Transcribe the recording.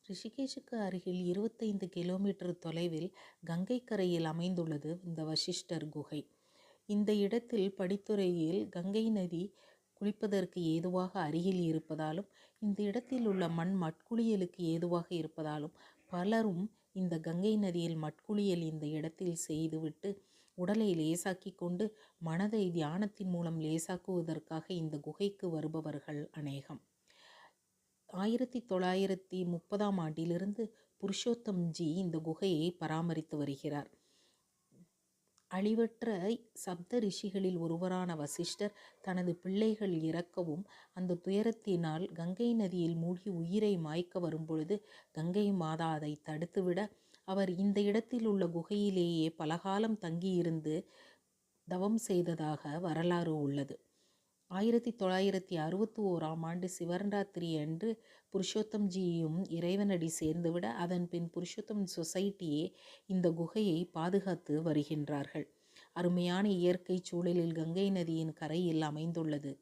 ரிஷிகேஷுக்கு அருகில் 25 கிலோமீட்டர் தொலைவில் கங்கை கரையில் அமைந்துள்ளது இந்த வசிஷ்டர் குகை. இந்த இடத்தில் படித்துறையில் கங்கை நதி குளிப்பதற்கு ஏதுவாக அருகில் இருப்பதாலும், இந்த இடத்தில் உள்ள மண் மட்குளியலுக்கு ஏதுவாக இருப்பதாலும் பலரும் இந்த கங்கை நதியில் மட்குளியல் இந்த இடத்தில் செய்துவிட்டு உடலை லேசாக்கி கொண்டு மனதை தியானத்தின் மூலம் லேசாக்குவதற்காக இந்த குகைக்கு வருபவர்கள் அநேகம். 1930ஆம் ஆண்டிலிருந்து புருஷோத்தம்ஜி இந்த குகையை பராமரித்து வருகிறார். அழிவற்ற சப்த ரிஷிகளில் ஒருவரான வசிஷ்டர் தனது பிள்ளைகள் இறக்கவும் அந்த துயரத்தினால் கங்கை நதியில் மூழ்கி உயிரை மாய்க்க வரும்பொழுது கங்கை மாதா அதை தடுத்துவிட அவர் இந்த இடத்தில் உள்ள குகையிலேயே பலகாலம் தங்கியிருந்து தவம் செய்ததாக வரலாறு உள்ளது. 1961ஆம் ஆண்டு சிவராத்திரி அன்று புருஷோத்தம்ஜியும் இறைவனடி சேர்ந்துவிட அதன் பின் புருஷோத்தம் சொசைட்டியே இந்த குகையை பாதுகாத்து வருகின்றார்கள். அருமையான இயற்கை சூழலில் கங்கை நதியின் கரையில் அமைந்துள்ளது.